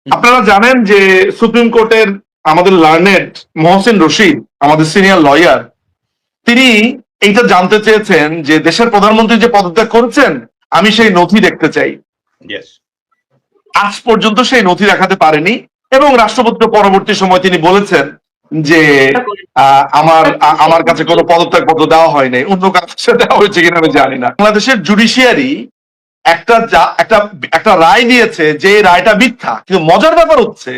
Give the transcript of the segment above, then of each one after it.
আপনারা জানেন যে সুপ্রিম কোর্টের আমাদের লার্নেড মহসিন রশিদ, আমাদের সিনিয়র লয়ার, তিনি এইটা জানতে চেয়েছেন যে দেশের প্রধানমন্ত্রী যে পদত্যাগ করেছেন, আমি সেই নথি দেখতে চাই। Yes. আজ পর্যন্ত সেই নথি দেখাতে পারেনি এবং রাষ্ট্রপতি পরবর্তী সময় তিনি বলেছেন যে আমার কাছে কোনো পদত্যাগ পত্র দেওয়া হয়নি, অন্য কাছে দেওয়া হয়েছে কিনা আমি জানি না। বাংলাদেশের জুডিশিয়ারি একটা রায় দিয়েছে যে রায়টা মিথ্যা, কিন্তু মজার ব্যাপার হচ্ছে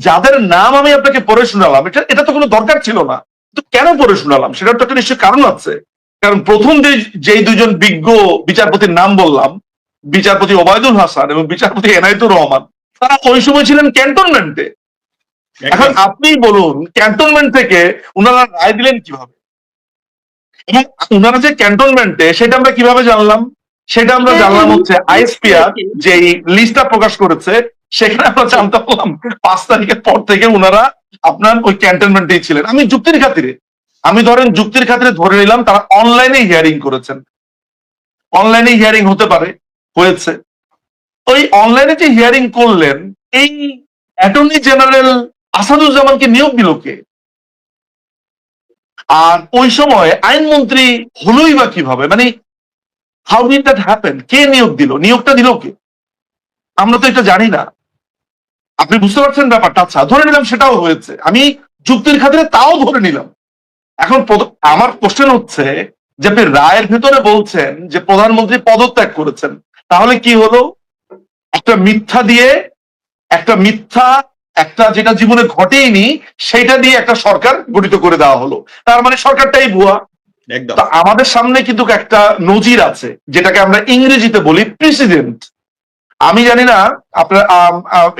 যাদের নাম আমি আপনাকে পড়ে শোনালাম, এটা তো কোনো দরকার ছিল না, তো কেন পড়ে শোনালাম সেটার তো একটা নিশ্চয় কারণ আছে। কারণ প্রথম যেই দুজন বিজ্ঞ বিচারপতির নাম বললাম, বিচারপতি ওবায়দুল হাসান এবং বিচারপতি এনায়েতুর রহমান, তারা ওই সময় ছিলেন ক্যান্টনমেন্টে। এখন আপনি বলুন ক্যান্টনমেন্ট থেকে ওনারা রায় দিলেন কিভাবে, এবং ওনারা যে ক্যান্টনমেন্টে সেটা আমরা কিভাবে জানলাম? সেটা আমরা জানলাম হচ্ছে আইএসপিআর যে লিস্টটা প্রকাশ করেছে, সেখানে আমরা জানতে পারলাম 5 তারিখের পর থেকে ওনারা আপনার ওই ক্যান্টনমেন্টেই ছিলেন। আমি যুক্তির খাতিরে ধরে নিলাম তারা অনলাইনে হিয়ারিং করেছেন। অনলাইনে হিয়ারিং হতে পারে, হয়েছে। ওই অনলাইনে যে হিয়ারিং করলেন, এই অ্যাটর্নি জেনারেল আসাদুজ্জামানকে নিয়োগ দিল কে? আর ওই সময় আইনমন্ত্রী হলোই বা কিভাবে? মানে হাউ ডিড দ্যাট হ্যাপেন? কে নিয়োগ দিল? নিয়োগটা দিল কে? আমরা তো এটা জানি না। আপনি বুঝতে পারছেন ব্যাপারটা? আচ্ছা, ধরে নিলাম সেটাও হয়েছে, আমি যুক্তির খাতিরে তাও ধরে নিলাম। এখন আমার কোশ্চেন হচ্ছে যে আপনি রায়ের ভিতরে বলছেন যে প্রধানমন্ত্রী পদত্যাগ করেছেন, তাহলে কি হলো? একটা মিথ্যা দিয়ে, একটা যেটা জীবনে ঘটেইনি সেটা দিয়ে একটা সরকার গঠিত করে দেওয়া হলো, তার মানে সরকারটাই ভুয়া। একদম। তো আমাদের সামনে কিন্তু একটা নজির আছে, যেটাকে আমরা ইংরেজিতে বলি প্রেসিডেন্ট। আমি জানি না আপনার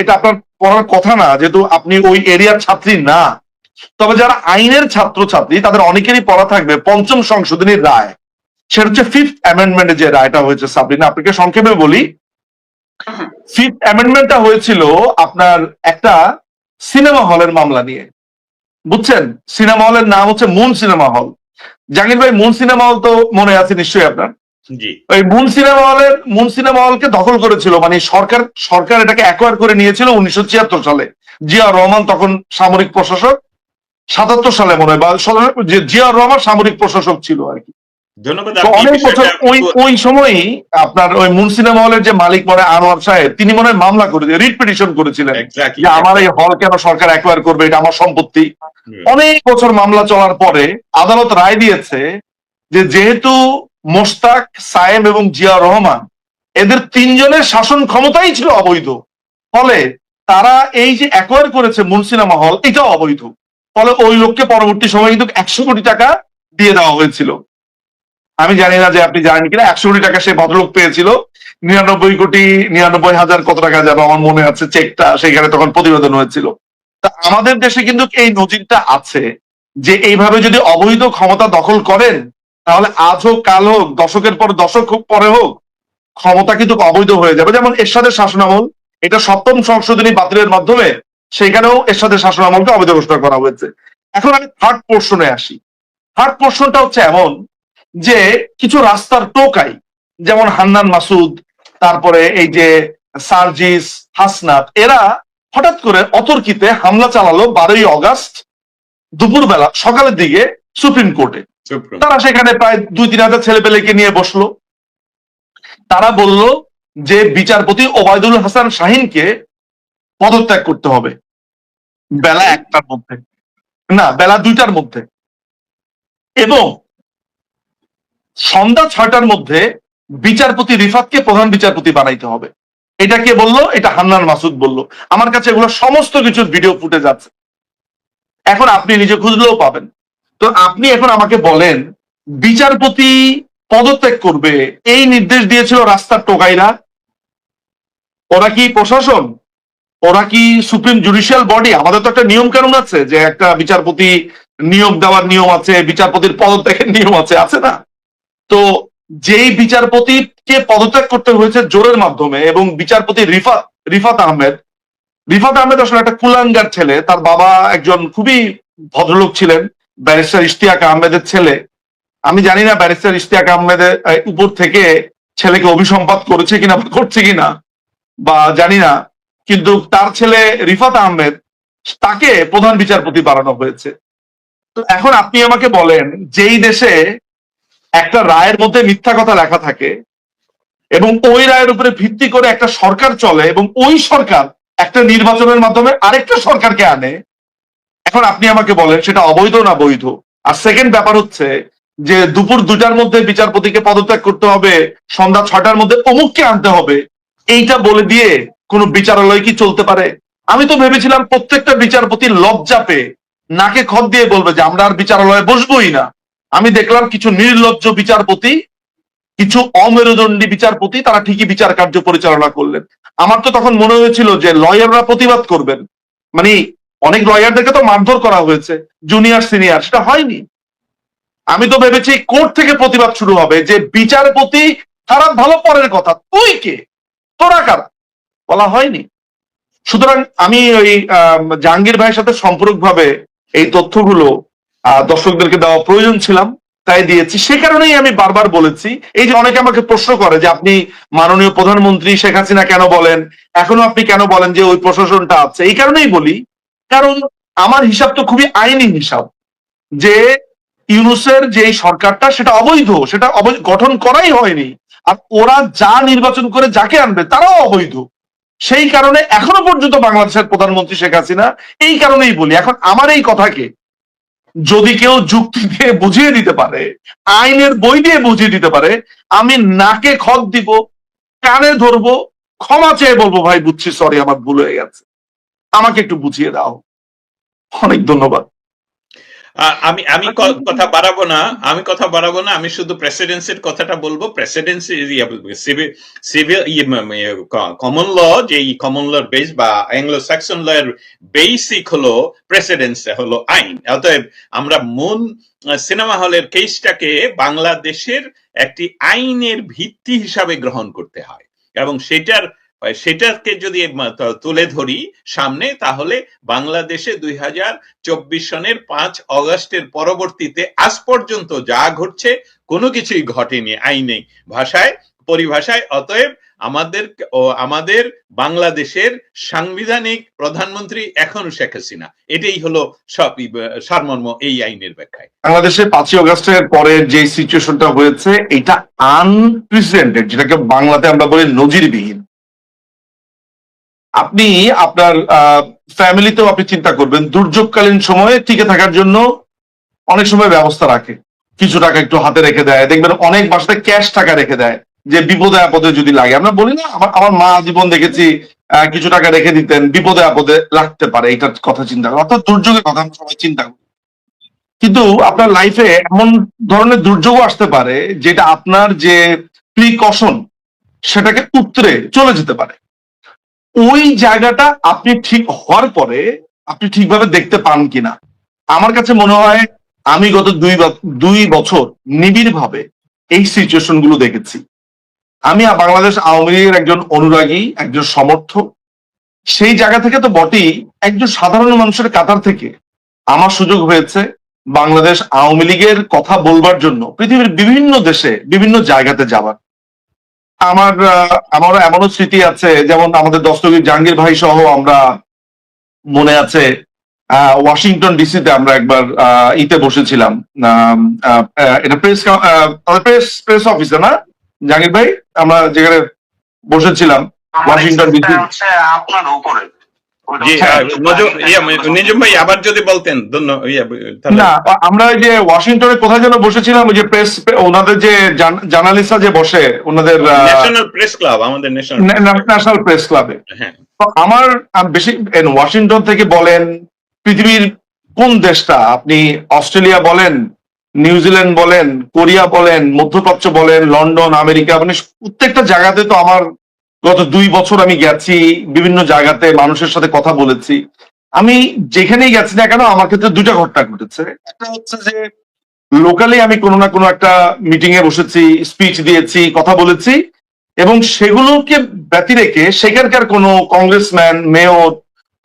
এটা আপনার পড়ার কথা না, যেহেতু আপনি ওই এরিয়ার ছাত্রী না, তবে যারা আইনের ছাত্রছাত্রী তাদের অনেকেরই পড়া থাকবে পঞ্চম সংশোধনীর রায়, সেটা হচ্ছে 5th অ্যামেন্ডমেন্টে যে রায়টা হয়েছে। সাবরিনা, আপনাকে সংক্ষেপে বলি। 5th অ্যামেন্ডমেন্টটা হয়েছিল আপনার একটা সিনেমা হলের মামলা নিয়ে, বুঝছেন? সিনেমা হলের নাম হচ্ছে মুন সিনেমা হল। জাহাঙ্গীর ভাই, মুন সিনেমা হল তো মনে আছে নিশ্চয়ই আপনার? জি। ওই মুন সিনেমা হলকে দখল করেছিল, মানে সরকার এটাকে অ্যাকোয়ার করে নিয়েছিল 1976 সালে। জিয়া রহমান তখন সামরিক প্রশাসক, 77 সালে মনে হয়, বা জিয়া রহমান সামরিক প্রশাসক ছিল আর কি। ধন্যবাদ। অনেক বছর ওই সময়ই আপনার ওই মুন সিনেমা হলের যে মালিক মনে আনোয়ার সাহেব, তিনি মনে হয় মামলা করে রিট পিটিশন করেছিলেন যে আমার এই হল কেন সরকার অ্যাকোয়ার করবে, এটা আমার সম্পত্তি। অনেক বছর মামলা চলার পরে আদালত রায় দিয়েছে যে যেহেতু মোশতাক, সায়েম এবং জিয়া রহমান এদের 3 জনের শাসন ক্ষমতাই ছিল অবৈধ, ফলে তারা এই যে অ্যাকোয়ার করেছে মুন সিনেমা হল, এটাও অবৈধ। ফলে ওই লোককে পরবর্তী সময় কিন্তু 100 কোটি টাকা দিয়ে দেওয়া হয়েছিল। আমি জানি না যে আপনি জানেন কিনা, 100 কোটি টাকা সে ভদ্রলোক পেয়েছিল। 99,99,000 কত টাকা যাবে আমার মনে আছে, চেকটা সেখানে তখন প্রতিবেদন হয়েছিল। তা আমাদের দেশে কিন্তু এই নজিরটা আছে যে এইভাবে যদি অবৈধ ক্ষমতা দখল করেন, তাহলে আজ হোক কাল হোক, দশকের পর দশক পরে হোক, ক্ষমতা কিন্তু অবৈধ হয়ে যাবে। যেমন এরশাদের শাসনামল, এটা 7ম সংশোধনী বাতিলের মাধ্যমে সেখানেও এরশাদের শাসনামলকে অবৈধ ঘোষণা করা হয়েছে। এখন আমি থার্ড পোর্শনে আসি। থার্ড পোর্শনটা হচ্ছে এমন যে কিছু রাস্তার টোকাই, যেমন হান্নান মাসুদ, তারপরে এই যে সার্জিস, হাসনাত, এরা হঠাৎ করে অতর্কিতে হামলা চালালো 12ই অগাস্ট দুপুরবেলা, সকালের দিকে সুপ্রিম কোর্টে। তারা সেখানে প্রায় 2-3 হাজার ছেলেপেলেকে নিয়ে বসলো। তারা বলল যে বিচারপতি ওবায়দুল হাসান শাহিনকে পদত্যাগ করতে হবে বেলা 1টার মধ্যে, না বেলা 2টার মধ্যে, এবং সন্ধ্যা 6টার মধ্যে বিচারপতি রিফাতকে প্রধান বিচারপতি বানাইতে হবে। এটা কে বললো? এটা হান্নান মাসুদ বলল। আমার কাছে এগুলো সমস্ত কিছুর ভিডিও ফুটেজ আছে, এখন আপনি নিজে খুঁজলেও পাবেন। তো আপনি এখন আমাকে বলেন, বিচারপতি পদত্যাগ করবে এই নির্দেশ দিয়েছিল রাস্তার টোকাইরা? ওরা কি প্রশাসন? ওরা কি সুপ্রিম জুডিশিয়াল বডি? আমাদের তো একটা নিয়ম কানুন আছে যে একটা বিচারপতি নিয়োগ দেওয়ার নিয়ম আছে, বিচারপতির পদত্যাগের নিয়ম আছে, আছে না? তো যেই বিচারপতিকে পদত্যাগ করতে হয়েছে জোরের মাধ্যমে, এবং বিচারপতি রিফাত আহমেদ আসলে একটা কুলাঙ্গার ছেলে। তার বাবা একজন খুবই ভদ্রলোক ছিলেন, ব্যারিস্টার ইশতিয়াক আহমেদের ছেলে। আমি জানি না ব্যারিস্টার ইশতিয়াক আহমেদের উপর থেকে ছেলেকে অভিসম্পাত করেছে কিনা বা করছে কিনা, বা জানি না। কিন্তু তার ছেলে রিফাত আহমেদ তাকে প্রধান বিচারপতি বানানো হয়েছে। তো এখন আপনি আমাকে বলেন, যেই দেশে একটা রায়ের মধ্যে মিথ্যা কথা লেখা থাকে এবং ওই রায়ের উপরে ভিত্তি করে একটা সরকার চলে এবং ওই সরকার একটা নির্বাচনের মাধ্যমে আরেকটা সরকারকে আনে, এখন আপনি আমাকে বলেন সেটা অবৈধ না বৈধ? আর সেকেন্ড ব্যাপার হচ্ছে যে দুপুর 2টার মধ্যে বিচারপতিকে পদত্যাগ করতে হবে, সন্ধ্যা 6টার মধ্যে অমুককে আনতে হবে, এইটা বলে দিয়ে কোন বিচারালয় কি চলতে পারে? আমি তো ভেবেছিলাম প্রত্যেকটা বিচারপতি লজ্জা পেয়ে নাকে খত দিয়ে বলবে যে আমরা আর বিচারালয়ে বসবোই না। আমি দেখলাম কিছু নির্লজ্জ বিচারপতি, কিছু অমেরুদণ্ডী বিচারপতি, তারা ঠিকই বিচার কার্য পরিচালনা করলেন। আমার তো তখন মনে হয়েছিল যে লয়াররা প্রতিবাদ করবেন, মানে অনেক লয়ারদেরকে তো মারধর করা হয়েছে, জুনিয়র সিনিয়র, সেটা হয়নি। আমি তো ভেবেছি কোর্ট থেকে প্রতিবাদ শুরু হবে যে বিচারপতি খারাপ ভালো পরের কথা, তুই কে, তোরা কারা, বলা হয়নি। সুতরাং আমি ওই জাহাঙ্গীর ভাইয়ের সাথে সম্পূরকভাবে এই তথ্যগুলো দর্শকদেরকে দেওয়া প্রয়োজন ছিলাম, তাই দিয়েছি। সে কারণেই আমি বারবার বলেছি, এই যে অনেকে আমাকে প্রশ্ন করে যে আপনি মাননীয় প্রধানমন্ত্রী শেখ হাসিনা কেন বলেন, এখনো আপনি কেন বলেন যে ওই প্রশাসনটা আছে, এই কারণেই বলি, কারণ আমার হিসাব তো খুবই আইনি হিসাব, যে ইউনূসের যে সরকারটা সেটা অবৈধ, সেটা গঠন করাই হয়নি, আর ওরা যা নির্বাচন করে যাকে আনবে তারাও অবৈধ। সেই কারণে এখনো পর্যন্ত বাংলাদেশের প্রধানমন্ত্রী শেখ হাসিনা, এই কারণেই বলি। এখন আমার এই কথাকে যদি কেউ যুক্তি দিয়ে বুঝিয়ে দিতে পারে, আইনের বই দিয়ে বুঝিয়ে দিতে পারে, আমি নাকে খত দিব, কানে ধরবো, ক্ষমা চেয়ে বলবো ভাই বুঝছি, সরি আমার ভুল হয়ে গেছে, আমাকে একটু বুঝিয়ে দাও। অনেক ধন্যবাদ। আমি আমি কথা বাড়াবো না, আমি শুধু প্রেসিডেন্সির কথাটা বলবো। প্রেসিডেন্সি সিভিল কমন ল, যে কমন ল বেস বা অ্যাংলো স্যাক্সন ল এর বেসিক হলো প্রেসিডেন্সি, হলো আইন। অতএব আমরা মূল সিনেমা হলের কেসটাকে বাংলাদেশের একটি আইনের ভিত্তি হিসাবে গ্রহণ করতে হয়, এবং সেটাকে যদি তুলে ধরি সামনে, তাহলে বাংলাদেশে 2024 সনের 5 অগস্টের পরবর্তীতে আজ পর্যন্ত যা ঘটছে কোনো কিছুই ঘটেনি আইনে পরিভাষায়। অতএব আমাদের বাংলাদেশের সাংবিধানিক প্রধানমন্ত্রী এখনো শেখ হাসিনা, এটাই হলো সারমর্ম এই আইনের ব্যাখ্যায়। বাংলাদেশে 5ই অগস্টের পরের যে সিচুয়েশনটা হয়েছে, এটা আনপ্রেসিডেন্টেড, যেটাকে বাংলাতে আমরা বলি নজিরবিহীন। আপনি আপনার ফ্যামিলিতেও আপনি চিন্তা করবেন, দুর্যোগকালীন সময়ে টিকে থাকার জন্য অনেক সময় ব্যবস্থা রাখে, কিছু টাকা একটু হাতে রেখে দেয়, দেখবেন অনেক বাসাতে ক্যাশ টাকা রেখে দেয় যে বিপদে আপদে যদি লাগে। আমরা বলি না, আমার মা জীবন দেখেছি কিছু টাকা রেখে দিতেন, বিপদে আপদে লাগতে পারে, এইটার কথা চিন্তা করেন, অর্থাৎ দুর্যোগের কথা আমরা সবাই চিন্তা করি। কিন্তু আপনার লাইফে এমন ধরনের দুর্যোগও আসতে পারে যেটা আপনার যে প্রিকশন সেটাকে উতরে চলে যেতে পারে। ওই জায়গাটা আপনি ঠিক হওয়ার পরে আপনি ঠিকভাবে দেখতে পান কিনা। আমার কাছে মনে হয় আমি গত 2 বছর নিবিড় ভাবে এই সিচুয়েশন গুলো দেখেছি। আমি বাংলাদেশ আওয়ামী লীগের একজন অনুরাগী, একজন সমর্থক, সেই জায়গা থেকে তো বটেই, একজন সাধারণ মানুষের কাতার থেকে আমার সুযোগ হয়েছে বাংলাদেশ আওয়ামী লীগের কথা বলবার জন্য পৃথিবীর বিভিন্ন দেশে বিভিন্ন জায়গাতে যাবার। আমারও এমনও স্মৃতি আছে, যেমন আমাদের দস্তগীর জাহাঙ্গীর ভাই সহ আমরা, মনে আছে ওয়াশিংটন ডিসিতে আমরা একবার ইতে বসেছিলাম, এটা প্রেস অফিসে না জাহাঙ্গীর ভাই, আমরা যেখানে বসেছিলাম ওয়াশিংটন ডিসি। আপনার উপরে নিজম ভাই আবার যদি বলতেন। না, আমরা ওই যে ওয়াশিংটনে কোথায় যেন বসেছিলাম, ওই যে প্রেস, ওনাদের যে জার্নালিস্টরা যে বসে, ওনাদের ন্যাশনাল প্রেস ক্লাব, আমাদের ন্যাশনাল প্রেস ক্লাবে। আমার বেশি ওয়াশিংটন থেকে বলেন, পৃথিবীর কোন দেশটা, আপনি অস্ট্রেলিয়া বলেন, নিউজিল্যান্ড বলেন, কোরিয়া বলেন, মধ্যপ্রাচ্য বলেন, লন্ডন, আমেরিকা, মানে প্রত্যেকটা জায়গাতে তো আমার গত 2 বছর আমি গেছি, বিভিন্ন জায়গাতে মানুষের সাথে কথা বলেছি। আমি যেখানেই গেছি না কেন, আমার ক্ষেত্রে 2টা ঘটনা ঘটেছে। একটা হচ্ছে যে লোকালি আমি কোনো না কোনো একটা মিটিং এ বসেছি, স্পিচ দিয়েছি, কথা বলেছি, এবং সেগুলোকে ব্যতি রেখে সেখানকার কোনো কংগ্রেসম্যান, মেয়র,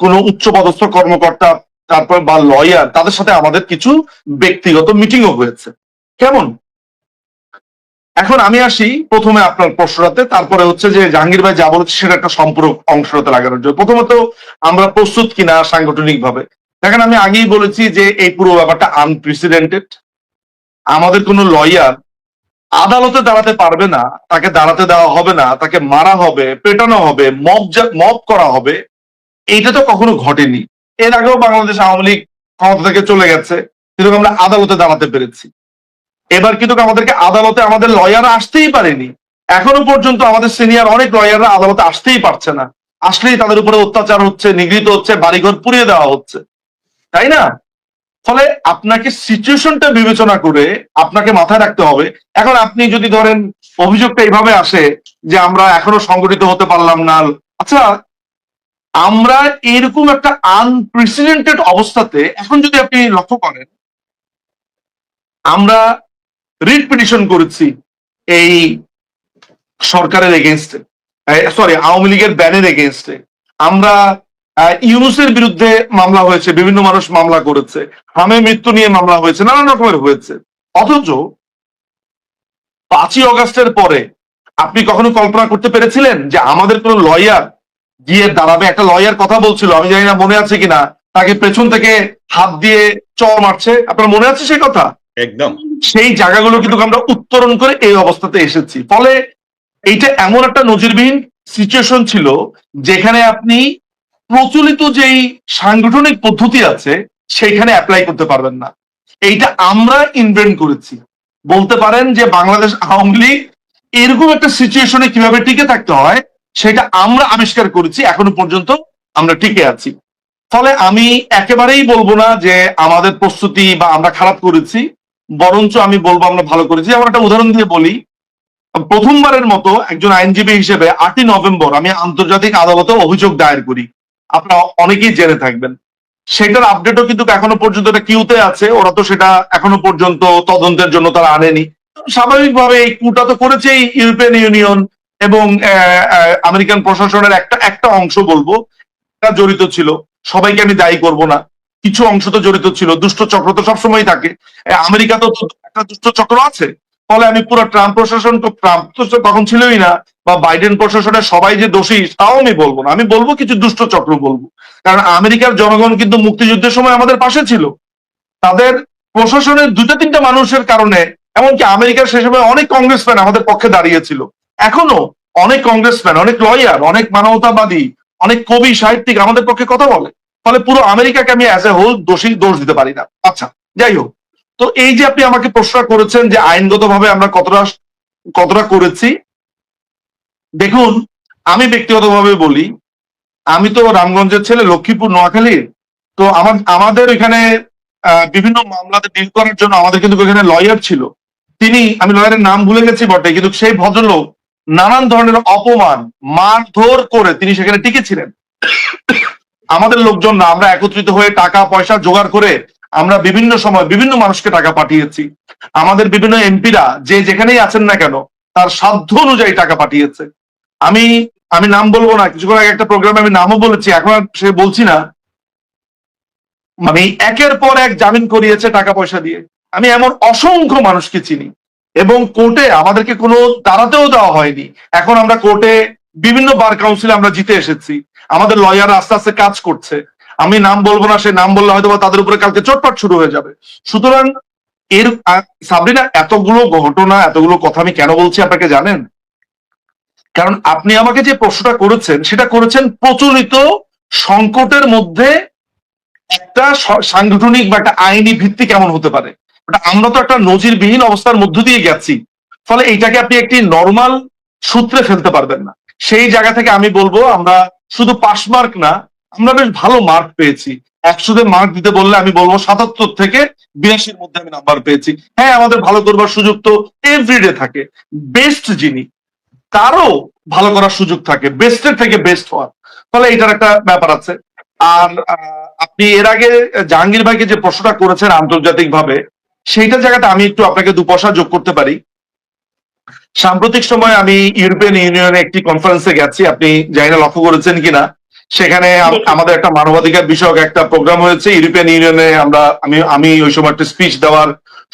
কোনো উচ্চপদস্থ কর্মকর্তা, তারপর বা লয়ার, তাদের সাথে আমাদের কিছু ব্যক্তিগত মিটিংও হয়েছে। কেমন এখন আমি আসি প্রথমে আপনার প্রশ্নটাতে, তারপরে হচ্ছে যে জাহাঙ্গীর ভাই যা বলেছে সেটা একটা সম্পূরক অংশটাতে লাগানোর জন্য। প্রথমত আমরা প্রস্তুত কিনা সাংগঠনিক ভাবে, দেখেন আমি আগেই বলেছি যে এই পুরো ব্যাপারটা আনপ্রেসিডেন্টেড। আমাদের কোনো লয়ার আদালতে দাঁড়াতে পারবে না, তাকে দাঁড়াতে দেওয়া হবে না, তাকে মারা হবে, পেটানো হবে, মব করা হবে, এইটা তো কখনো ঘটেনি। এর আগেও বাংলাদেশ আওয়ামী লীগ ক্ষমতা থেকে চলে গেছে, কিন্তু আমরা আদালতে দাঁড়াতে পেরেছি। এবার কিন্তু আমাদেরকে আদালতে আমাদের লয়াররা আসতেই পারেনি। এখনো পর্যন্ত আমাদের সিনিয়র অনেক লয়াররা আদালতে আসতেই পারছে না, আসলেই তাদের উপরে অত্যাচার হচ্ছে, নিগৃহীত হচ্ছে, বাড়িঘর পুড়িয়ে দেওয়া হচ্ছে, তাই না? ফলে আপনাকে সিচুয়েশনটা বিবেচনা করে আপনাকে মাথায় রাখতে হবে। এখন আপনি যদি ধরেন অভিযোগটা এইভাবে আসে যে আমরা এখনো সংগঠিত হতে পারলাম না, আচ্ছা আমরা এরকম একটা আনপ্রেসিডেন্টেড অবস্থাতে এখন যদি আপনি লক্ষ্য করেন, আমরা রিট পিটিশন করেছি এই সরকারের এগেনস্টে, সরি আওয়ামী লীগের ব্যানের এগেনস্টে। আমরা ইউনূসের বিরুদ্ধে মামলা হয়েছে, বিভিন্ন মানুষ মামলা করেছে, হামে মৃত্যু নিয়ে মামলা হয়েছে, নানান রকমের হয়েছে। অথচ 5ই অগাস্টের পরে আপনি কখনো কল্পনা করতে পেরেছিলেন যে আমাদের কোন লয়ার গিয়ে দাঁড়াবে? একটা লয়ার কথা বলছিল, আমি জানি না মনে আছে কিনা, তাকে পেছন থেকে হাত দিয়ে চর মারছে, আপনার মনে আছে সেই কথা? একদম। সেই জায়গাগুলো কিন্তু আমরা উত্তরণ করে এই অবস্থাতে এসেছি। ফলে এইটা এমন একটা নজিরবিহীন সিচুয়েশন ছিল যেখানে আপনি প্রচলিত যেই সাংগঠনিক পদ্ধতি আছে সেইখানে অ্যাপ্লাই করতে পারবেন না। এইটা আমরা ইনভেন্ট করেছি। বলতে পারেন যে বাংলাদেশ আওয়ামী লীগ এরকম একটা সিচুয়েশনে কিভাবে টিকে থাকতে হয় সেটা আমরা আবিষ্কার করেছি, এখনো পর্যন্ত আমরা টিকে আছি। ফলে আমি একেবারেই বলবো না যে আমাদের প্রস্তুতি বা আমরা খারাপ করেছি, বরঞ্চ আমি বলবো আমরা ভালো করেছি। আমার একটা উদাহরণ দিয়ে বলি, প্রথমবারের মতো একজন আইনজীবী হিসেবে 8ই নভেম্বর আমি আন্তর্জাতিক আদালতে অভিযোগ দায়ের করি, আপনারা অনেকেই জেনে থাকবেন। সেটার আপডেটও কিন্তু এখনো পর্যন্ত এটা কিউতে আছে, ওরা তো সেটা এখনো পর্যন্ত তদন্তের জন্য তারা আনেনি। স্বাভাবিকভাবে এই কুটা তো করেছে ইউরোপিয়ান ইউনিয়ন এবং আমেরিকান প্রশাসনের একটা একটা অংশ বলবো, তারা জড়িত ছিল। সবাইকে আমি দায়ী করব না, কিছু অংশ তো জড়িত ছিল। দুষ্ট চক্র তো সবসময় থাকে, আমেরিকা তো একটা দুষ্ট চক্র আছে। ফলে আমি পুরো ট্রাম্প প্রশাসন, তো ট্রাম্প তো তখন ছিলই না, বা বাইডেন প্রশাসনের সবাই যে দোষী তাও আমি বলবো না, আমি বলবো কিছু দুষ্ট চক্র বলবো। কারণ আমেরিকার জনগণ কিন্তু মুক্তিযুদ্ধের সময় আমাদের পাশে ছিল, তাদের প্রশাসনের 2-3টা মানুষের কারণে, এমনকি আমেরিকার সে সময় অনেক কংগ্রেসম্যান আমাদের পক্ষে দাঁড়িয়েছিল। এখনো অনেক কংগ্রেসম্যান, অনেক লয়ার, অনেক মানবতাবাদী, অনেক কবি সাহিত্যিক আমাদের পক্ষে কথা বলে। ফলে পুরো আমেরিকাকে আমি অ্যাজ এ হোল দোষ দিতে পারি না। আচ্ছা, যাই হোক, তো এই যে আপনি আমাকে প্রশ্ন করেছেন যে আইনগতভাবে আমরা কতটা কতটা করেছি, দেখুন আমি ব্যক্তিগতভাবে বলি, আমি তো রামগঞ্জের ছেলে, লক্ষ্মীপুর নোয়াখালীর। তো আমাদের এখানে বিভিন্ন মামলাতে ডিল করার জন্য আমাদের কিন্তু এখানে লয়ার ছিল। তিনি, আমি লয়ারের নাম ভুলে গেছি বটে, কিন্তু সেই ভদ্রলোক নানান ধরনের অপমান মারধর করে তিনি সেখানে টিকেছিলেন। আমাদের লোকজন না, আমরা একত্রিত হয়ে টাকা পয়সা জোগাড় করে আমরা বিভিন্ন সময় বিভিন্ন মানুষকে টাকা পাঠিয়েছি। আমাদের বিভিন্ন এমপিরা যে যেখানেই আছেন না কেন তার সাধ্য অনুযায়ী টাকা পাঠিয়েছে। আমি আমি নাম বলবো না, কিছুক্ষণ আগে একটা প্রোগ্রামে আমি নামও বলেছি, এখন আর সে বলছি না। মানে একের পর এক জামিন করিয়েছে টাকা পয়সা দিয়ে। আমি এমন অসংখ্য মানুষকে চিনি, এবং কোর্টে আমাদেরকে কোনো দাঁড়াতেও দেওয়া হয়নি। এখন আমরা কোর্টে বিভিন্ন বার কাউন্সিলে আমরা জিতে এসেছি, আমাদের লয়ার আস্তে আস্তে কাজ করছে। আমি নাম বলবো না, সে নাম বললে হয়তো তাদের উপরে কালকে চটপট শুরু হয়ে যাবে। সুতরাং এর সাবরিনা, এতগুলো ঘটনা, এতগুলো কথা আমি কেন বলছি আপনাকে জানেন? কারণ আপনি আমাকে যে প্রশ্নটা করেছেন সেটা করেছেন প্রচলিত সংকটের মধ্যে একটা সাংগঠনিক বা একটা আইনি ভিত্তি কেমন হতে পারে। আমরা তো একটা নজিরবিহীন অবস্থার মধ্য দিয়ে গেছি, ফলে এইটাকে আপনি একটি নর্মাল সূত্রে ফেলতে পারবেন না। সেই জায়গা থেকে আমি বলবো আমরা শুধু পাস মার্ক না, আমরা বেশ ভালো মার্ক পেয়েছি। 100-তে মার্ক দিতে বললে আমি বলবো 77 থেকে 82-র মধ্যে আমি নাম্বার পেয়েছি। হ্যাঁ, আমাদের ভালো করবার সুযোগ তো এভরিডে থাকে, বেস্ট যিনি তারও ভালো করার সুযোগ থাকে, বেস্টের থেকে বেস্ট হওয়ার। ফলে এটার একটা ব্যাপার আছে। আর আপনি এর আগে জাহাঙ্গীর ভাইকে যে প্রশ্নটা করেছেন আন্তর্জাতিক ভাবে, সেইটা জায়গাতে আমি একটু আপনাকে 2 পয়সা যোগ করতে পারি। সাম্প্রতিক সময় আমি ইউরোপিয়ান ইউনিয়নে একটি কনফারেন্সে গেছি, আপনি জানি না লক্ষ্য করেছেন কিনা। সেখানে আমাদের একটা মানবাধিকার বিষয়ক একটা প্রোগ্রাম হয়েছে ইউরোপিয়ান ইউনিয়নে। আমি ওই সময় একটা স্পিচ দেওয়ার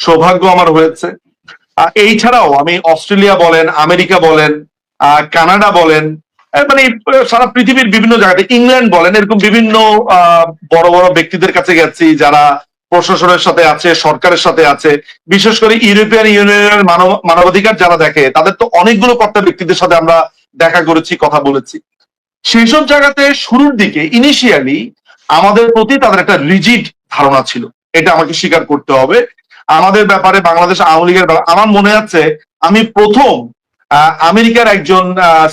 সৌভাগ্য আমার হয়েছে। এই ছাড়াও আমি অস্ট্রেলিয়া বলেন, আমেরিকা বলেন, কানাডা বলেন, মানে সারা পৃথিবীর বিভিন্ন জায়গাতে, ইংল্যান্ড বলেন, এরকম বিভিন্ন বড় বড় ব্যক্তিদের কাছে গেছি যারা প্রশাসনের সাথে আছে, সরকারের সাথে আছে। বিশেষ করে ইউরোপিয়ান ইউনিয়নের মানবাধিকার যারা দেখে তাদের তো অনেকগুলো কর্তা ব্যক্তিদের সাথে আমরা দেখা করেছি, কথা বলেছি। সেই সব জায়গাতে শুরুর দিকে ইনিশিয়ালি আমাদের প্রতি তাদের একটা রিজিড ধারণা ছিল, এটা আমাকে স্বীকার করতে হবে। আমাদের ব্যাপারে, বাংলাদেশ আওয়ামী লীগের ব্যাপারে আমার মনে আছে আমি প্রথম আমেরিকার একজন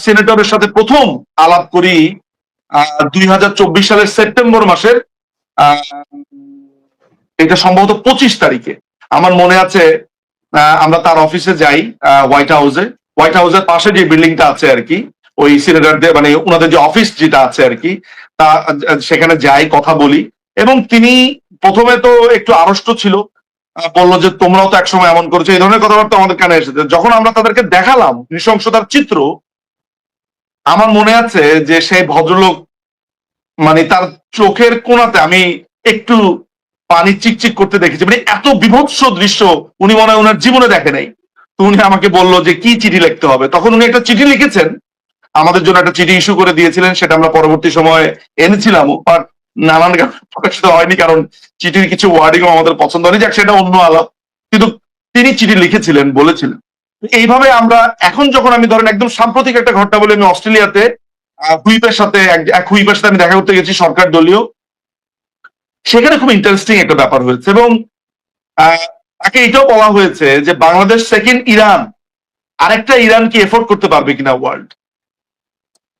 সিনেটরের সাথে প্রথম আলাপ করি 2024 সালের সেপ্টেম্বর মাসের, এটা সম্ভবত 25 তারিখে। আমার মনে আছে আমরা তার অফিসে যাই, হোয়াইট হাউসের পাশে যে বিল্ডিংটা আছে আর কি, ওই সিনেটরদের মানে ওনাদের যে অফিস যেটা আছে আর কি, তা সেখানে যাই, কথা বলি। এবং তিনি প্রথমে তো একটু আড়ষ্ট ছিল, বললো যে তোমরাও তো একসময় এমন করেছো, এই ধরনের কথাবার্তা আমাদের কানে এসেছে। যখন আমরা তাদেরকে দেখালাম নৃশংসতার চিত্র, আমার মনে আছে যে সেই ভদ্রলোক মানে তার চোখের কোণাতে আমি একটু পানি চিকচিক করতে দেখেছি, মানে এত বিভৎস দৃশ্য উনি মনে হয় ওনার জীবনে দেখে নাই। তো উনি আমাকে বললো যে কি চিঠি লিখতে হবে, তখন উনি একটা চিঠি লিখেছেন, আমাদের জন্য একটা চিঠি ইস্যু করে দিয়েছিলেন, সেটা আমরা পরবর্তী সময়ে এনেছিলাম, বাট নানান কারণে প্রকাশিত হয়নি, কারণ চিঠির কিছু ওয়ার্ডিং আমাদের পছন্দ হয়নি, যাক সেটা অন্য আলাপ। কিন্তু তিনি চিঠি লিখেছিলেন, বলেছিলেন। এইভাবে আমরা এখন যখন আমি ধরেন একদম সাম্প্রতিক একটা ঘটনা বলে, আমি অস্ট্রেলিয়াতে হুইপের সাথে এক হুইপের সাথে আমি দেখা করতে গেছি, সরকার দলীয়। সেখানে খুব ইন্টারেস্টিং একটা ব্যাপার হয়েছে, এবং তাকে এটাও বলা হয়েছে যে বাংলাদেশ সেকেন্ড ইরান, আরেকটা ইরান কি এফোর্ড করতে পারবে কিনা ওয়ার্ল্ড।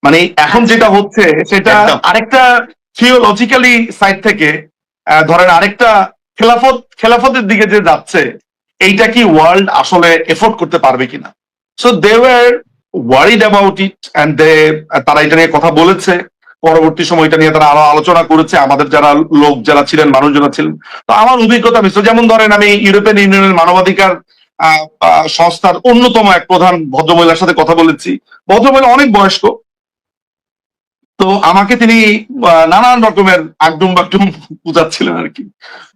মানে এখন যেটা হচ্ছে সেটা একদম। আরেকটা থিওলজিক্যালি সাইড থেকে ধরেন আরেকটা খেলাফতের দিকে যে যাচ্ছে, এইটা কি ওয়ার্ল্ড আসলে এফোর্ড করতে পারবে কিনা। So they were worried about it and তারা এটা নিয়ে কথা বলেছে। পরবর্তী সময় এটা নিয়ে তারা আরো আলোচনা করেছে, আমাদের যারা লোক যারা ছিলেন, মানুষজন ছিলেন। তো আমার অভিজ্ঞতা মিশ্র, যেমন ধরেন আমি ইউরোপিয়ান ইউনিয়নের মানবাধিকার সংস্থার অন্যতম এক প্রধান ভদ্রমহিলার সাথে কথা বলেছি। ভদ্রমহিলা অনেক বয়স্ক, তো আমাকে তিনি নানান রকমের আগডুম বাগডুম বুঝাচ্ছিলেন আর কি।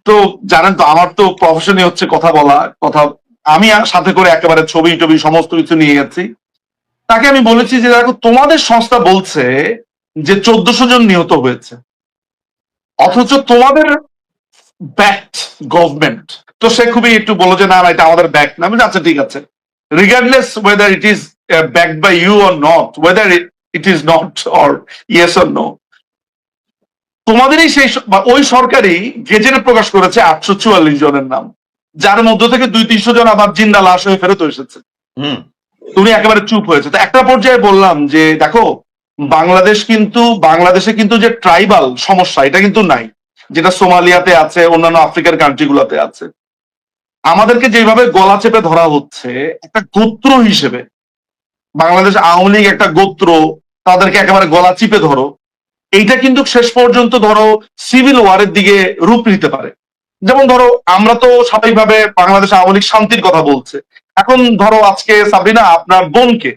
তো জানেন তো আমার তো প্রফেশনই হচ্ছে কথা বলা, কথা আমি সাথে করে একেবারে ছবি টবি সমস্ত কিছু নিয়ে গেছি। তাকে আমি বলেছি যে দেখো, তোমাদের সংস্থা বলছে যে 1400 জন নিহত হয়েছে, অথচ তোমাদের ব্যাকড গভর্নমেন্ট। তো সে খুবই একটু বললো যে না না, এটা আমাদের ব্যাক না। আমি বলি, আচ্ছা ঠিক আছে, regardless whether it is backed by you or not, whether it is not or yes or no, তোমাদেরই সেই ওই সরকারই গেজেটে প্রকাশ করেছে 844 জনের নাম, যার মধ্য থেকে 200-300 জন আবার জিন্দা লাশ হয়ে ফেরত এসেছে। তুমি একেবারে চুপ হয়েছে। তো একটা পর্যায়ে বললাম যে দেখো, বাংলাদেশে কিন্তু যে ট্রাইবাল সমস্যা, এটা কিন্তু নাই, যেটা সোমালিয়াতে আছে, অন্যান্য আফ্রিকার কান্ট্রি গুলাতে আছে। আমাদেরকে যেভাবে গলা চেপে ধরা হচ্ছে একটা গোত্র হিসেবে, বাংলাদেশ আওয়ামী লীগ একটা গোত্র, তাদেরকে একেবারে গলা চিপে ধরো, এইটা কিন্তু শেষ পর্যন্ত ধরো সিভিল ওয়ারের দিকে রূপ নিতে পারে। যেমন ধরো আমরা তো স্বাভাবিকভাবে বাংলাদেশ আওয়ামী লীগ শান্তির কথা বলছে, এখন ধরো আজকে সাবরিনা আপনার বোনকে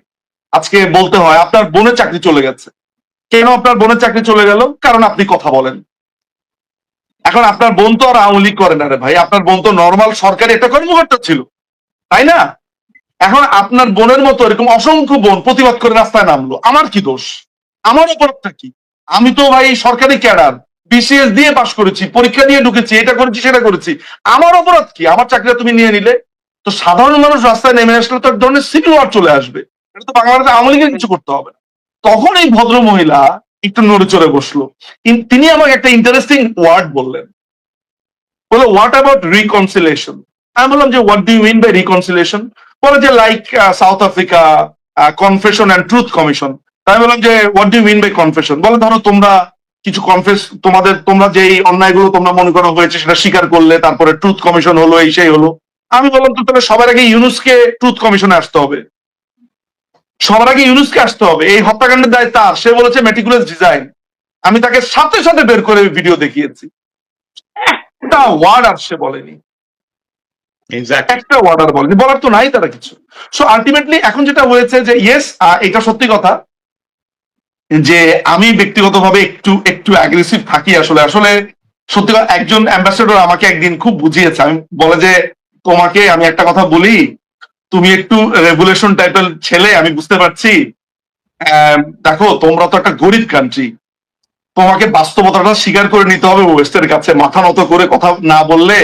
আজকে বলতে হয় আপনার বোনের চাকরি চলে গেছে। কেন আপনার বোনের চাকরি চলে গেল? কারণ আপনি কথা বলেন। এখন আপনার বোন তো আর আওয়ামী লীগ করে না রে ভাই, আপনার বোন তো নর্মাল সরকারি একটা কর্মকর্তা ছিল, তাই না? এখন আপনার বোনের মতো এরকম অসংখ্য বোন প্রতিবাদ করে রাস্তায় নামলো, আমার কি দোষ? আমার অপরাধটা কি? আমি তো ভাই সরকারি ক্যাডার, বিসিএস দিয়ে পাশ করেছি, পরীক্ষা দিয়ে ঢুকেছি, এটা করেছি সেটা করেছি, আমার অপরাধ কি? আমার চাকরিটা তুমি নিয়ে নিলে। তো সাধারণ মানুষ রাস্তায় নেমে আসলে তো এক ধরনের সিভিল ওয়ার চলে আসবে, এটা তো বাংলাদেশ আওয়ামী লীগের কিছু করতে হবে না। তখন এই ভদ্র মহিলা একটু নড়ে চড়ে বসলো, তিনি আমাকে একটা ইন্টারেস্টিং ওয়ার্ড বললেন, বলে হোয়াট অ্যাবাউট রিকনসিলেশন। আমি বললাম যে what do you mean by reconciliation? বলে যে like South Africa confession and truth commission. আমি বললাম যে what do you mean by confession? বলে ধরো তোমরা কিছু তোমরা যেই অন্যায়গুলো তোমরা মনে করো হয়েছে সেটা স্বীকার করলে, তারপরে ট্রুথ কমিশন হলো, এই সেই হলো। আমি বললাম তো তাহলে সবার আগে ইউনুসকে ট্রুথ কমিশনে আসতে হবে, সবার আগে ইউনুসকে আসতে হবে, এই হত্যাকাণ্ডের দায় তার, সে বলেছে মেটিকুলাস ডিজাইন। আমি তাকে সাথে সাথে বের করে ভিডিও দেখিয়েছি, একটা ওয়ার্ড আর সে বলেনি, একটা ওয়ার্ড আর বলেনি, বলার তো নাই তারা কিছু। সো আলটিমেটলি এখন যেটা হয়েছে যে ইয়েস, এটা সত্যি কথা যে আমি ব্যক্তিগতভাবে একটু একটু অ্যাগ্রেসিভ থাকি। আসলে সত্যি কথা, একজন অ্যাম্বাসেডর আমাকে একদিন খুব বুঝিয়েছে। আমি বলে যে তোমাকে আমি একটা কথা বলি, তুমি একটু রেগুলেশন টাইপের ছেলে, আমি বুঝতে পারছি। দেখো, তোমরা তো একটা গরিব কান্ট্রি, তোমাকে বাস্তবতাটা স্বীকার করে নিতে হবে ওয়েস্টের কাছে। মাথা নত করে কথা না বললে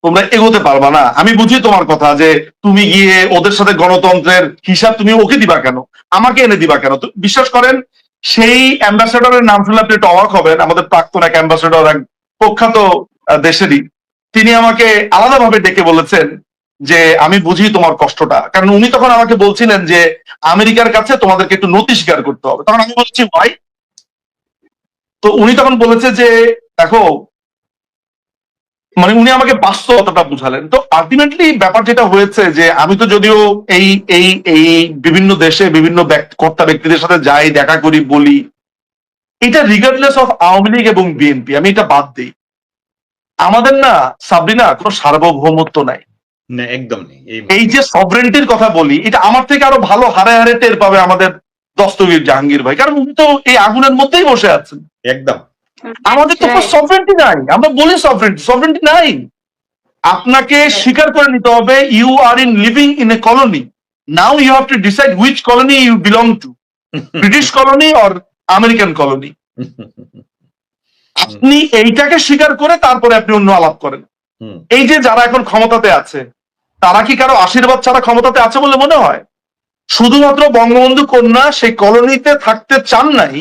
তোমরা এগোতে পারবা না। আমি বুঝি তোমার কথা, যে তুমি গিয়ে ওদের সাথে গণতন্ত্রের হিসাব তুমি ওকে দিবা কেন, আমাকে এনে দিবা কেন? তো বিশ্বাস করেন, সেই অ্যাম্বাসেডরের নাম শুনলে আপনি একটু অবাক হবেন। আমাদের প্রাক্তন এক অ্যাম্বাসেডর, এক প্রখ্যাত দেশেরই, তিনি আমাকে আলাদাভাবে ডেকে বলেছেন যে আমি বুঝি তোমার কষ্টটা। কারণ উনি তখন আমাকে বলছিলেন যে আমেরিকার কাছে তোমাদেরকে একটু নথি স্বীকার করতে হবে। তখন আমি বলছি ভাই, তো উনি তখন বলেছে যে দেখো, মানে উনি আমাকে বাস্তবতাটা বুঝালেন। তো আলটিমেটলি ব্যাপার যেটা হয়েছে, যে আমি তো যদিও এই এই এই বিভিন্ন দেশে বিভিন্ন কর্তা ব্যক্তিদের সাথে যাই, দেখা করি, বলি, এটা রিগার্ডলেস অফ আওয়ামী লীগ এবং বিএনপি, আমি এটা বাদ দিই। আমাদের না সাবরিনা কোনো সার্বভৌমত্ব নাই। না, একদম নেই। এই যে সভরেন্টির কথা বলি, এটা আমার থেকে আরো ভালো হারে হারে টের পাবে আমাদের দস্তগীর জাহাঙ্গীর ভাই, কারণ উনি তো এই আগুনের মধ্যেই বসে আছেন। একদম। আমাদের তো সভরেন্টি নাই। আমরা বলি সভরেন্টি নাই। আপনাকে স্বীকার করে নিতে হবে you are in living in a colony. Now you have to decide which colony you belong to, British colony or American colony. আপনি এইটাকে স্বীকার করে তারপরে আপনি অন্য আলাপ করেন। এই যে যারা এখন ক্ষমতাতে আছে, তারা কি কারো আশীর্বাদ ছাড়া ক্ষমতাতে আছে বলে মনে হয়? শুধুমাত্র বঙ্গবন্ধু কন্যা সেই কলোনিতে থাকতে চান নাই,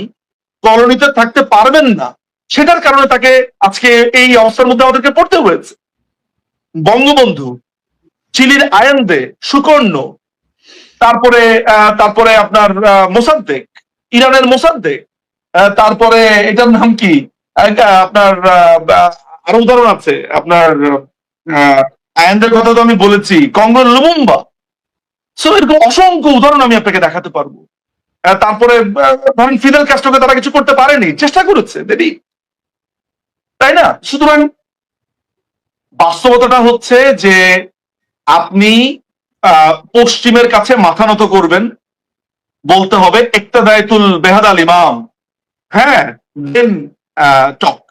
কলোনিতে থাকতে পারবেন না, সেটার কারণে তাকে আজকে এই অবস্থার মধ্যে আমাদেরকে পড়তে হয়েছে। বঙ্গবন্ধু, চিলির আয়ান্দে, সুকর্ণ, তারপরে তারপরে আপনার মোসাদ্দেক, ইরানের মোসাদ্দেক, তারপরে এটার নাম কি, আপনার আরো উদাহরণ আছে। আপনার আয়ানদের কথা তো আমি বলেছি, কঙ্গো লুমুম্বা। সো এরকম অসংখ্য উদাহরণ আমি আপনাকে দেখাতে পারবো। তারপরে ধরেন ফিদেল ক্যাস্ট্রোকে তারা কিছু করতে পারেনি, চেষ্টা করেছে দেরি, তাই না? সুতরাং বাস্তবতাটা হচ্ছে যে আপনি পশ্চিমের কাছে মাথা নত করবেন, বলতে হবে ইক্তাদায়তুল বেহাদ আল ইমাম, হ্যাঁ, দেন টক।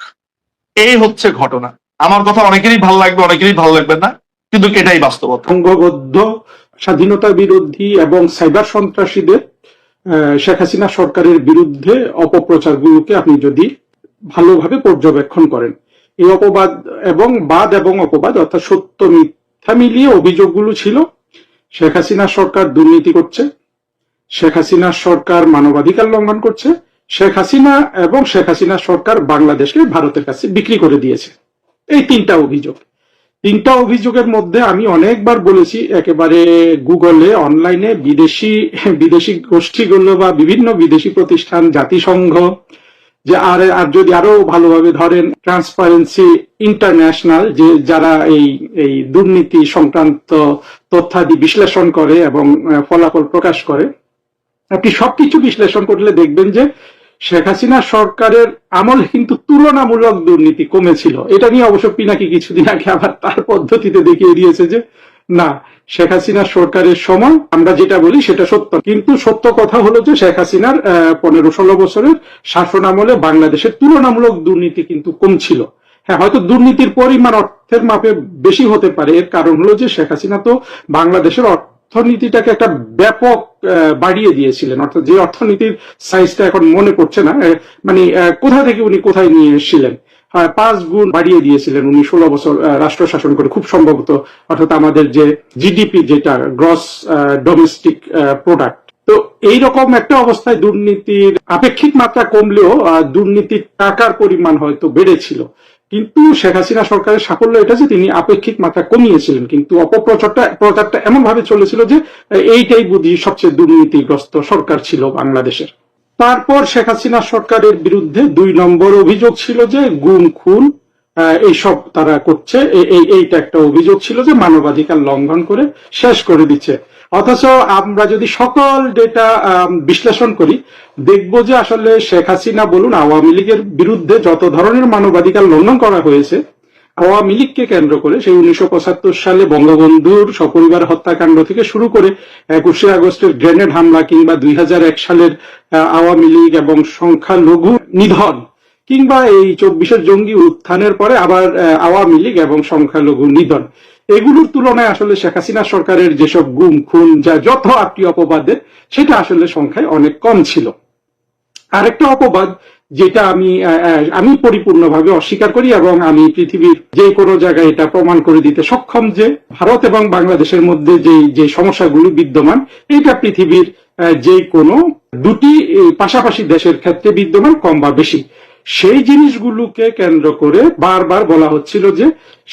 এই হচ্ছে ঘটনা। আমার কথা অনেকেরই ভালো লাগবে, অনেকেরই ভালো লাগবে না, কিন্তু এটাই বাস্তবতা। সংঘবদ্ধ স্বাধীনতা বিরোধী এবং সাইবার সন্ত্রাসীদের শেখ হাসিনা সরকারের বিরুদ্ধে অপপ্রচারগুলোকে আপনি যদি ভালোভাবে পর্যবেক্ষণ করেন, এই অপবাদ এবং বাদ এবং অপবাদ অর্থাৎ সত্য মিথ্যা মিলিয়ে অভিযোগগুলো ছিল শেখ হাসিনা সরকার দুর্নীতি করছে, শেখ হাসিনা সরকার মানবাধিকার লঙ্ঘন করছে, শেখ হাসিনা এবং শেখ হাসিনা সরকার বাংলাদেশকে ভারতের কাছে বিক্রি করে দিয়েছে। এই তিনটা অভিযোগ। তিনটা অভিযোগের মধ্যে আমি অনেকবার বলেছি, একেবারে গুগলে, অনলাইনে, বিদেশি গোষ্ঠীগুলো বা বিভিন্ন বিদেশি প্রতিষ্ঠান, জাতিসংঘ, যে আর যদি আরো ভালোভাবে ধরেন ট্রান্সপারেন্সি ইন্টারন্যাশনাল, যে যারা এই দুর্নীতি সংক্রান্ত তথ্যাদি বিশ্লেষণ করে এবং ফলাফল প্রকাশ করে, আপনি সবকিছু বিশ্লেষণ করলে দেখবেন যে শেখ হাসিনা সরকারের আমলে কিন্তু তুলনামূলক দুর্নীতি কমেছিল। এটা নিয়ে অবশ্য পিনাকি কিছুদিন আগে আবার তার পদ্ধতিতে দেখিয়ে দিয়েছে যে না, শেখ হাসিনা সরকারের সময় আমরা যেটা বলি সেটা সত্য। কিন্তু সত্য কথা হলো যে শেখ হাসিনার 15-16 বছরের শাসন আমলে বাংলাদেশের তুলনামূলক দুর্নীতি কিন্তু কম ছিল। হ্যাঁ, হয়তো দুর্নীতির পরিমাণ অর্থের মাপে বেশি হতে পারে। এর কারণ হলো যে শেখ হাসিনা তো বাংলাদেশের অর্থনীতিটাকে একটা ব্যাপক বাড়িয়ে দিয়েছিলেন। অর্থাৎ যে অর্থনীতির সাইজটা এখন মনে পড়ছে না, মানে কোথা থেকে উনি কোথায় নিয়ে এসেছিলেন, 5 গুণ বাড়িয়ে দিয়েছিলেন উনি 16 বছর রাষ্ট্র শাসন করে, খুব সম্ভবত। অর্থাৎ আমাদের যে জিডিপি, যেটা গ্রস ডোমেস্টিক প্রোডাক্ট। তো এইরকম একটা অবস্থায় দুর্নীতির আপেক্ষিক মাত্রা কমলেও দুর্নীতির টাকার পরিমাণ হয়তো বেড়েছিল। কিন্তু শেখ হাসিনা সরকারের সাফল্য এটা যে তিনি আপেক্ষিক মাত্রা কমিয়েছিলেন, কিন্তু অপপ্রচারটা এমন ভাবে চলেছিল যে এইটাই বুঝি সবচেয়ে দুর্নীতিগ্রস্ত সরকার ছিল বাংলাদেশের। তারপর শেখ হাসিনা সরকারের বিরুদ্ধে 2 নম্বর অভিযোগ ছিল যে গুম খুন এইসব তারা করছে। এইটা একটা অভিযোগ ছিল যে মানবাধিকার লঙ্ঘন করে শেষ করে দিচ্ছে। অথচ আমরা যদি সকল ডেটা বিশ্লেষণ করি, দেখব যে আসলে শেখ হাসিনা বলুন, আওয়ামী লীগের বিরুদ্ধে যত ধরনের মানবাধিকার লঙ্ঘন করা হয়েছে, আওয়ামী লীগকে কেন্দ্র করে, সেই 1975 সালে বঙ্গবন্ধুর সপরিবার হত্যাকাণ্ড থেকে শুরু করে 21শে আগস্টের গ্রেনেড হামলা, কিংবা 2001 সালের আওয়ামী লীগ এবং সংখ্যালঘু নিধন, কিংবা এই 24-এর জঙ্গি উত্থানের পরে আবার আওয়ামী লীগ এবং সংখ্যালঘু নিধন, এগুলোর তুলনায় আসলে শেখ হাসিনা সরকারের যেসব গুম খুন যা যত আপনি অপবাদের, সেটা আসলে সংখ্যায় অনেক কম ছিল। আরেকটা অপবাদ যেটা আমি পরিপূর্ণভাবে অস্বীকার করি এবং আমি পৃথিবীর যে কোনো জায়গায় এটা প্রমাণ করে দিতে সক্ষম যে ভারত এবং বাংলাদেশের মধ্যে যে সমস্যাগুলি বিদ্যমান, এটা পৃথিবীর যে কোনো দুটি পাশাপাশি দেশের ক্ষেত্রে বিদ্যমান, কম বা বেশি। সেই জিনিসগুলোকে কেন্দ্র করে বারবার বলা হচ্ছিল যে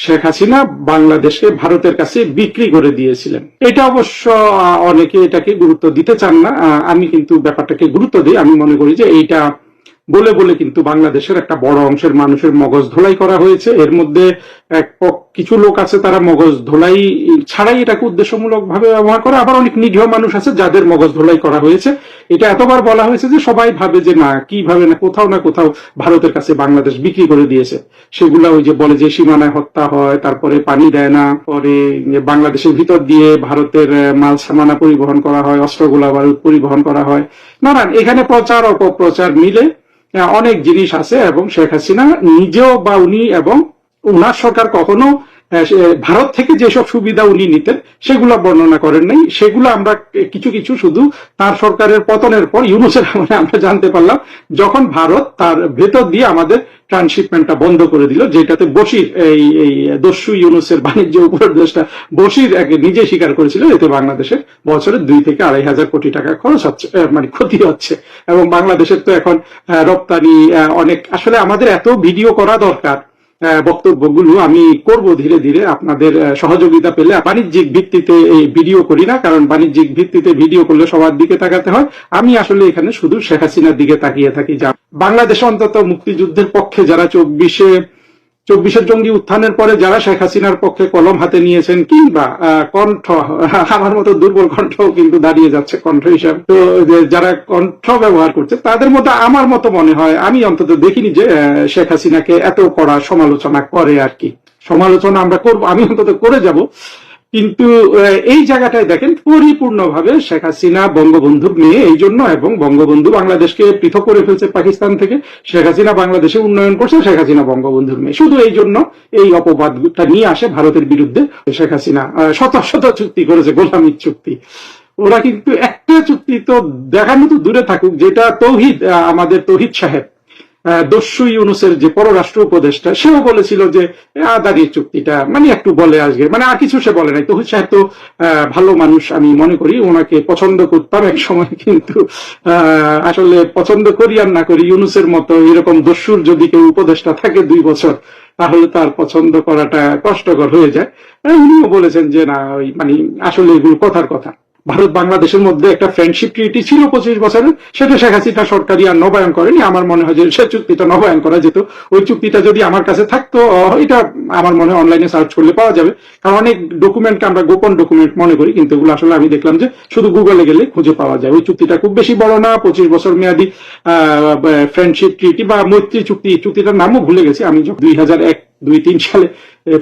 শেখ হাসিনা বাংলাদেশকে ভারতের কাছে বিক্রি করে দিয়েছিলেন। এটা অবশ্য অনেকে এটাকে গুরুত্ব দিতে চান না, আমি কিন্তু ব্যাপারটাকে গুরুত্ব দিই। আমি মনে করি যে এইটা বলে বলে কিন্তু বাংলাদেশের একটা বড় অংশের মানুষের মগজ ধোলাই করা হয়েছে। এর মধ্যে কিছু লোক আছে তারা মগজ ধোলাই ছাড়াই এটাকে উদ্দেশ্যমূলক ভাবে ব্যবহার করে, আবার অনেক নিরীহ মানুষ আছে যাদের মগজ ধোলাই করা হয়েছে। এটা এতবার বলা হয়েছে যে সবাই ভাবে যে না, কিভাবে না কোথাও ভারতের কাছে বাংলাদেশ বিক্রি করে দিয়েছে। সেগুলা ওই যে বলে যে সীমানায় হত্যা হয়, তারপরে পানি দেয় না, পরে বাংলাদেশের ভিতর দিয়ে ভারতের মাল সামানা পরিবহন করা হয়, অস্ত্রগুলা বারুদ পরিবহন করা হয়, নানান এখানে প্রচার অপপ্রচার মিলে অনেক জিনিস আছে। এবং শেখ হাসিনা নিজেও বা উনি এবং উনার সরকার কখনো ভারত থেকে যেসব সুবিধা উনি নিতেন সেগুলো বর্ণনা করেন নাই। সেগুলো আমরা কিছু শুধু তার সরকারের পতনের পর ইউনূসের আমলে আমরা জানতে পারলাম, যখন ভারত তার ভেতর দিয়ে আমাদের ট্রান্সশিপমেন্টটা বন্ধ করে দিল, যেটাতে বশির এই দস্যু ইউনূসের বাণিজ্য উপদেষ্টা বশির নিজে স্বীকার করেছিল এতে বাংলাদেশের বছরে 2 থেকে 2.5 কোটি টাকা খরচ হচ্ছে, মানে ক্ষতি হচ্ছে। এবং বাংলাদেশের তো এখন রপ্তানি অনেক, আসলে আমাদের এত ভিডিও করা দরকার, বক্তব্যগুলো আমি করব ধীরে ধীরে আপনাদের সহযোগিতা পেলে। বাণিজ্যিক ভিত্তিতে এই ভিডিও করি না, কারণ বাণিজ্যিক ভিত্তিতে ভিডিও করলে সবার দিকে তাকাতে হয়। আমি আসলে এখানে শুধু শেখ হাসিনার দিকে তাকিয়ে থাকি। যা বাংলাদেশে অন্তত মুক্তিযুদ্ধের পক্ষে যারা 24 জঙ্গি উত্থানের পরে যারা শেখ হাসিনার পক্ষে কলম হাতে নিয়েছেন, কিংবা কণ্ঠ, আমার মতো দুর্বল কণ্ঠ কিন্তু দাঁড়িয়ে যাচ্ছে কণ্ঠ হিসাবে, তো যারা কণ্ঠ ব্যবহার করছে তাদের মধ্যে আমার মতো মনে হয়, আমি অন্তত দেখিনি যে শেখ হাসিনাকে এত কড়া সমালোচনা করে আর কি। সমালোচনা আমরা করব, আমি অন্তত করে যাব, কিন্তু এই জায়গাটায় দেখেন পরিপূর্ণভাবে শেখ হাসিনা বঙ্গবন্ধুর মেয়ে এই জন্য, এবং বঙ্গবন্ধু বাংলাদেশকে পৃথক করে ফেলছে পাকিস্তান থেকে, শেখ হাসিনা বাংলাদেশে উন্নয়ন করছে, শেখ হাসিনা বঙ্গবন্ধুর মেয়ে, শুধু এই জন্য এই অপবাদটা নিয়ে আসে ভারতের বিরুদ্ধে। শেখ হাসিনা শত চুক্তি করেছে, গোলামীর চুক্তি। ওরা কিন্তু একটা চুক্তি তো দেখানো তো দূরে থাকুক, যেটা তৌহিদ, আমাদের তৌহিদ সাহেব দস্যু ইউনূসের যে পররাষ্ট্র উপদেষ্টা, সেও বলেছিল যে আদানির চুক্তিটা মানে একটু বলে আসবে, মানে আর কিছু সে বলে নাই। তৌহিদ সাহেব তো ভালো মানুষ, আমি মনে করি ওনাকে পছন্দ করতাম এক সময়, কিন্তু আসলে পছন্দ করি আর না করি, ইউনূসের মতো এরকম দস্যুর যদি কেউ উপদেষ্টা থাকে 2 বছর, তাহলে তার পছন্দ করাটা কষ্টকর হয়ে যায়। উনিও বলেছেন যে না, ওই মানে আসলে এগুলো কথার কথা। ভারত বাংলাদেশের মধ্যে একটা ফ্রেন্ডশিপ ট্রিটি ছিল 25 বছরের, সেটা শেখ হাসিনা সরকারই আর নবায়ন করেনি। আমার মনে হয় যে সে চুক্তিটা নবায়ন করা যেত। ওই চুক্তিটা যদি আমার কাছে থাকতো, এটা আমার মনে হয় অনলাইনে সার্চ করলে পাওয়া যাবে, কারণ অনেক ডকুমেন্টকে আমরা গোপন ডকুমেন্ট মনে করি, কিন্তু এগুলো আসলে আমি দেখলাম যে শুধু গুগলে গেলে খুঁজে পাওয়া যায়। ওই চুক্তিটা খুব বেশি বড় না, 25 বছর মেয়াদী ফ্রেন্ডশিপ ট্রিটি বা মৈত্রী চুক্তি, চুক্তিটার নামও ভুলে গেছি। আমি 2001-2003 সালে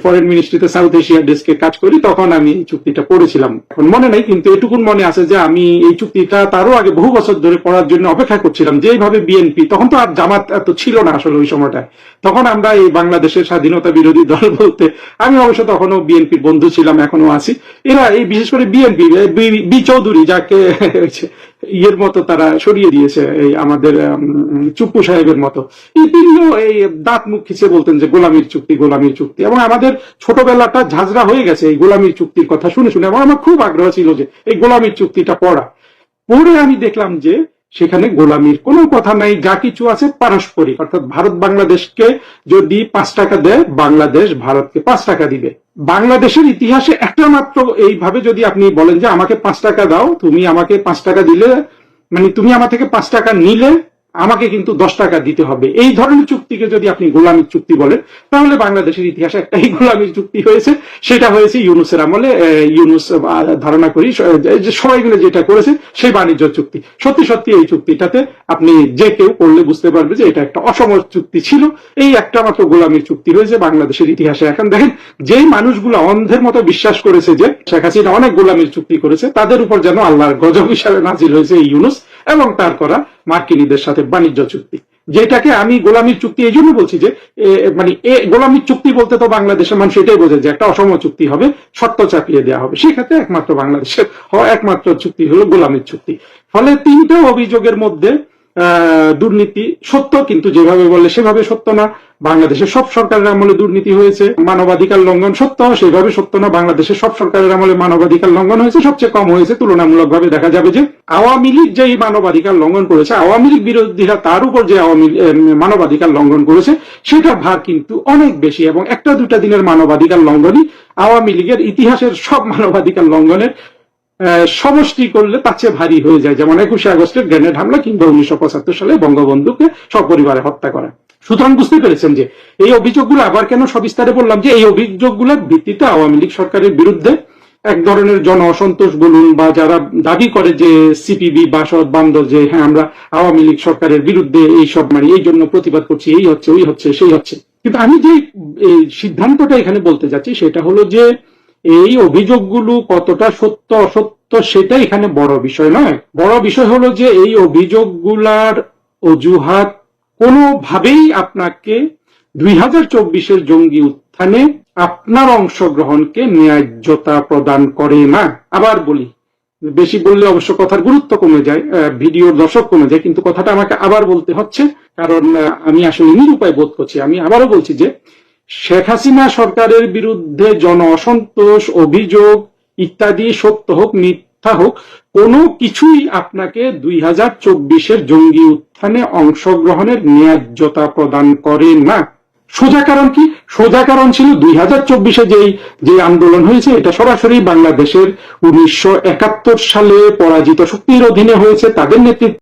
ফরেন মিনিস্ট্রিতে সাউথ এশিয়া ডেস্কে কাজ করি, তখন আমি এই চুক্তিটা পড়েছিলাম, এখন মনে নাই, কিন্তু এটুকুন মনে আছে যে আমি এই চুক্তিটা তারও আগে বহু বছর ধরে পড়ার জন্য অপেক্ষা করছিলাম। যেভাবে বিএনপি, তখন তো আর জামাত এত ছিল না আসলে ওই সময়টায়, তখন আমরা এই বাংলাদেশের স্বাধীনতা বিরোধী দল বলতে, আমি অবশ্য তখনও বিএনপির বন্ধু ছিলাম, এখনো আছি। এরা এই বিশেষ করে বিএনপি, বি চৌধুরী, যাকে ইয়ের মতো তারা সরিয়ে দিয়েছে, এই আমাদের চুপ্পু সাহেবের মতো, তিনিও এই দাঁত মুখ খিচে বলতেন যে গোলামীর চুক্তি, গোলামীর চুক্তি। এবং আমাদের ছোটবেলাটা ঝাঁঝরা হয়ে গেছে এই গোলামীর চুক্তির কথা শুনে শুনে, এবং আমার খুব আগ্রহ ছিল যে এই গোলামীর চুক্তিটা পড়ে আমি দেখলাম যে সেখানে গোলামীর কোনো কথা নাই, যা কিছু আছে পারস্পরিক। অর্থাৎ ভারত বাংলাদেশকে যদি 5 টাকা দেয়, বাংলাদেশ ভারতকে 5 টাকা দিবে। বাংলাদেশের ইতিহাসে একটা মাত্র এইভাবে যদি আপনি বলেন যে আমাকে 5 টাকা দাও, তুমি আমাকে 5 টাকা দিলে, মানে তুমি আমার থেকে 5 টাকা নিলে আমাকে কিন্তু 10 টাকা দিতে হবে, এই ধরনের চুক্তিকে যদি আপনি গোলামীর চুক্তি বলেন, তাহলে বাংলাদেশের ইতিহাসে একটাই গোলামীর চুক্তি হয়েছে, সেটা হয়েছে ইউনূসের আমলে। ইউনূস ধারণা করি যে সবাই মিলে যেটা করেছে সেই বাণিজ্য চুক্তি। সত্যি এই চুক্তিটাতে আপনি যে কেউ পড়লে বুঝতে পারবে যে এটা একটা অসম চুক্তি ছিল। এই একটা মাত্র গোলামীর চুক্তি হয়েছে বাংলাদেশের ইতিহাসে। এখন দেখেন, যেই মানুষগুলো অন্ধের মতো বিশ্বাস করেছে যে শেখ হাসিনা অনেক গোলামীর চুক্তি করেছে, তাদের উপর যেন আল্লাহর গজব হিসাবে নাজিল হয়েছে এই ইউনূস এবং তার করা মার্কিনীদের সাথে বাণিজ্য চুক্তি। যেটাকে আমি গোলামীর চুক্তি এই জন্য বলছি যে মানে গোলামীর চুক্তি বলতে তো বাংলাদেশের মানুষ এটাই বোঝে যে একটা অসম চুক্তি হবে, শর্ত চাপিয়ে দেওয়া হবে, সেক্ষেত্রে একমাত্র বাংলাদেশের একমাত্র চুক্তি হলো গোলামীর চুক্তি। ফলে তিনটা অভিযোগের মধ্যে দুর্নীতি সত্য, কিন্তু যেভাবে বলে সেভাবে সত্য না। বাংলাদেশের সব সরকারের আমলে দুর্নীতি হয়েছে। মানবাধিকার লঙ্ঘন সত্য, সেভাবে সত্য না। বাংলাদেশের সব সরকারের আমলে মানবাধিকার লঙ্ঘন হয়েছে, সবচেয়ে কম হয়েছে। তুলনামূলকভাবে দেখা যাবে যে আওয়ামী লীগ যে মানবাধিকার লঙ্ঘন করেছে, আওয়ামী লীগ বিরোধীরা তার উপর যে মানবাধিকার লঙ্ঘন করেছে সেটার ভার কিন্তু অনেক বেশি, এবং একটা দুটা দিনের মানবাধিকার লঙ্ঘনই আওয়ামী লীগের ইতিহাসের সব মানবাধিকার লঙ্ঘনের সমষ্টি করলে তার চেয়ে ভারী হয়ে যায়, যেমন 21শে আগস্টের গ্রেনেড হামলা কিংবা 1975 সালে বঙ্গবন্ধুকে সপরিবারে হত্যা করা। সুতরাং বুঝতে পেরেছেন যে এই অভিযোগগুলো আবার কেন সবিস্তারে বললাম, যে এই অভিযোগগুলোর ভিত্তিতে আওয়ামী লীগ সরকারের বিরুদ্ধে এক ধরনের জন অসন্তোষ বলুন, বা যারা দাবি করে যে সিপিবি বা সৎ বান্ধব, যে হ্যাঁ আমরা আওয়ামী লীগ সরকারের বিরুদ্ধে এইসব মানে এই জন্য প্রতিবাদ করছি, এই হচ্ছে ওই হচ্ছে সেই হচ্ছে। কিন্তু আমি যে সিদ্ধান্তটা এখানে বলতে যাচ্ছি সেটা হলো যে এই অভিযোগগুলো কতটা সত্য অসত্য সেটা এখানে বড় বিষয় নয়। বড় বিষয় হলো যে এই অভিযোগগুলার অজুহাত কোনোভাবেই আপনাকে 2024-এর জঙ্গি উত্থানে আপনার অংশগ্রহণকে ন্যায্যতা প্রদান করে না। আবার বলি, বেশি বললে অবশ্য কথার গুরুত্ব কমে যায়, ভিডিওর দর্শক কমে যায়, কিন্তু কথাটা আমাকে আবার বলতে হচ্ছে কারণ আমি আসলে নিরুপায় বোধ করছি। আমি আবারও বলছি যে শেখ হাসিনা সরকারের বিরুদ্ধে জন অসন্তোষ, অভিযোগ ইত্যাদি সত্য হোক মিথ্যা হোক, কোনো কিছুই আপনাকে 2024-এর জঙ্গি উত্থানে অংশগ্রহণের ন্যায্যতা প্রদান করে না। সোজা কারণ কি? সোজা কারণ ছিল 2024-এ যে আন্দোলন হয়েছে এটা সরাসরি বাংলাদেশের 1971 সালে পরাজিত শক্তির অধীনে হয়েছে, তাদের নেতৃত্বে